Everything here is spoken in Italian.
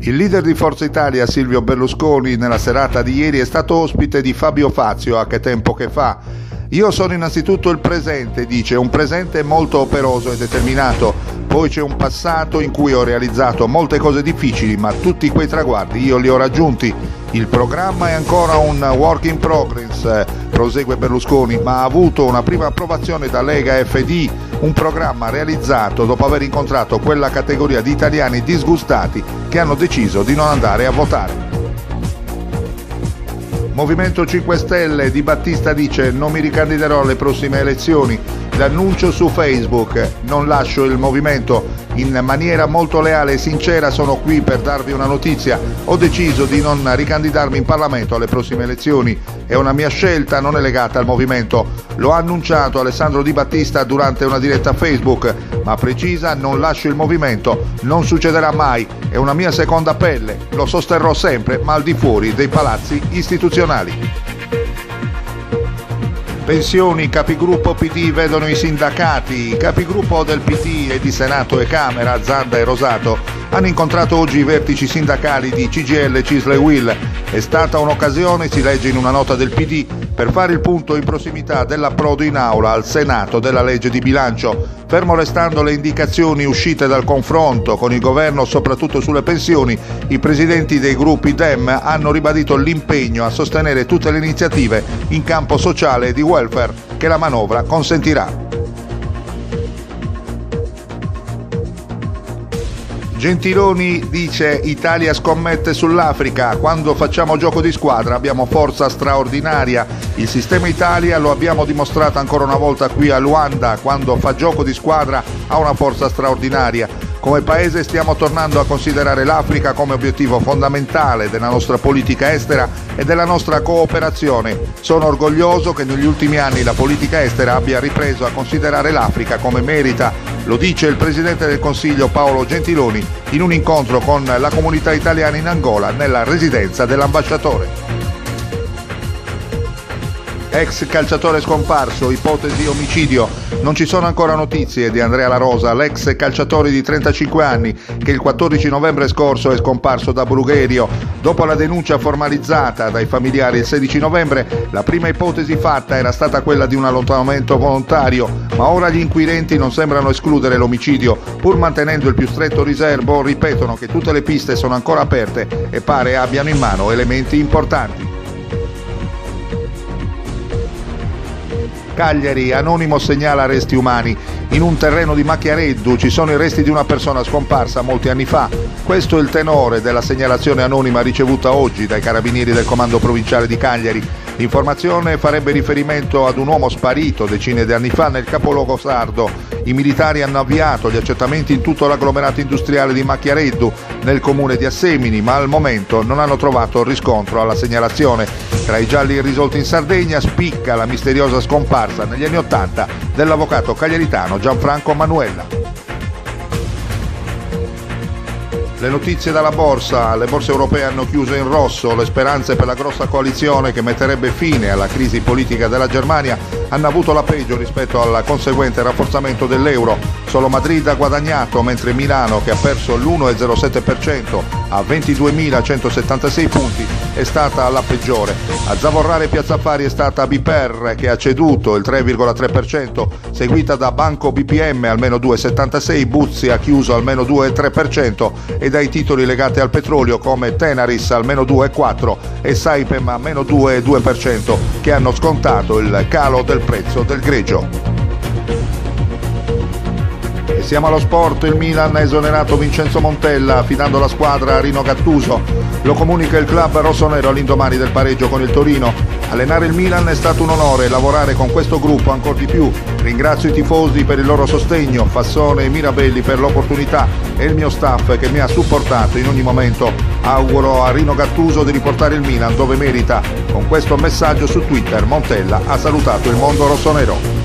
Il leader di Forza Italia, Silvio Berlusconi, nella serata di ieri è stato ospite di Fabio Fazio a Che tempo che fa. Io sono innanzitutto il presente, dice, un presente molto operoso e determinato. Poi c'è un passato in cui ho realizzato molte cose difficili, ma tutti quei traguardi io li ho raggiunti. Il programma è ancora un work in progress, prosegue Berlusconi, ma ha avuto una prima approvazione da Lega e FD, un programma realizzato dopo aver incontrato quella categoria di italiani disgustati che hanno deciso di non andare a votare. Movimento 5 Stelle, Di Battista dice: non mi ricandiderò alle prossime elezioni, l'annuncio su Facebook, non lascio il movimento, in maniera molto leale e sincera sono qui per darvi una notizia, ho deciso di non ricandidarmi in Parlamento alle prossime elezioni, è una mia scelta, non è legata al movimento, lo ha annunciato Alessandro Di Battista durante una diretta Facebook, ma precisa: non lascio il movimento, non succederà mai, è una mia seconda pelle, lo sosterrò sempre ma al di fuori dei palazzi istituzionali. Pensioni, capigruppo PD vedono i sindacati. I capigruppo del PD e di Senato e Camera, Zanda e Rosato, hanno incontrato oggi i vertici sindacali di CGIL, CISL e UIL. È stata un'occasione, si legge in una nota del PD, per fare il punto in prossimità dell'approdo in aula al Senato della legge di bilancio. Fermo restando le indicazioni uscite dal confronto con il governo soprattutto sulle pensioni, i presidenti dei gruppi Dem hanno ribadito l'impegno a sostenere tutte le iniziative in campo sociale e di welfare che la manovra consentirà. Gentiloni dice: Italia scommette sull'Africa, quando facciamo gioco di squadra abbiamo forza straordinaria, il sistema Italia lo abbiamo dimostrato ancora una volta qui a Luanda, quando fa gioco di squadra ha una forza straordinaria. Come Paese stiamo tornando a considerare l'Africa come obiettivo fondamentale della nostra politica estera e della nostra cooperazione. Sono orgoglioso che negli ultimi anni la politica estera abbia ripreso a considerare l'Africa come merita. Lo dice il Presidente del Consiglio Paolo Gentiloni in un incontro con la comunità italiana in Angola nella residenza dell'ambasciatore. Ex calciatore scomparso, ipotesi omicidio. Non ci sono ancora notizie di Andrea La Rosa, l'ex calciatore di 35 anni che il 14 novembre scorso è scomparso da Brugherio. Dopo la denuncia formalizzata dai familiari il 16 novembre, la prima ipotesi fatta era stata quella di un allontanamento volontario, ma ora gli inquirenti non sembrano escludere l'omicidio. Pur mantenendo il più stretto riservo, ripetono che tutte le piste sono ancora aperte e pare abbiano in mano elementi importanti. Cagliari, anonimo segnala resti umani. In un terreno di Macchiareddu ci sono i resti di una persona scomparsa molti anni fa. Questo è il tenore della segnalazione anonima ricevuta oggi dai carabinieri del comando provinciale di Cagliari. L'informazione farebbe riferimento ad un uomo sparito decine di anni fa nel capoluogo sardo. I militari hanno avviato gli accertamenti in tutto l'agglomerato industriale di Macchiareddu, nel comune di Assemini, ma al momento non hanno trovato riscontro alla segnalazione. Tra i gialli risolti in Sardegna spicca la misteriosa scomparsa negli anni '80 dell'avvocato cagliaritano Gianfranco Manuella. Le notizie dalla borsa, le borse europee hanno chiuso in rosso, le speranze per la grossa coalizione che metterebbe fine alla crisi politica della Germania hanno avuto la peggio rispetto al conseguente rafforzamento dell'euro. Solo Madrid ha guadagnato, mentre Milano, che ha perso l'1,07% a 22.176 punti, è stata la peggiore. A zavorrare Piazza Affari è stata BPER, che ha ceduto il 3,3%, seguita da Banco BPM almeno 2,76%, Buzzi ha chiuso almeno 2,3% e dai titoli legati al petrolio come Tenaris almeno 2,4% e Saipem a meno 2,2%, che hanno scontato il calo del prezzo del greggio. E siamo allo sport, il Milan ha esonerato Vincenzo Montella affidando la squadra a Rino Gattuso. Lo comunica il club rossonero all'indomani del pareggio con il Torino. Allenare il Milan è stato un onore, lavorare con questo gruppo ancor di più. Ringrazio i tifosi per il loro sostegno, Fassone e Mirabelli per l'opportunità e il mio staff che mi ha supportato in ogni momento. Auguro a Rino Gattuso di riportare il Milan dove merita. Con questo messaggio su Twitter Montella ha salutato il mondo rossonero.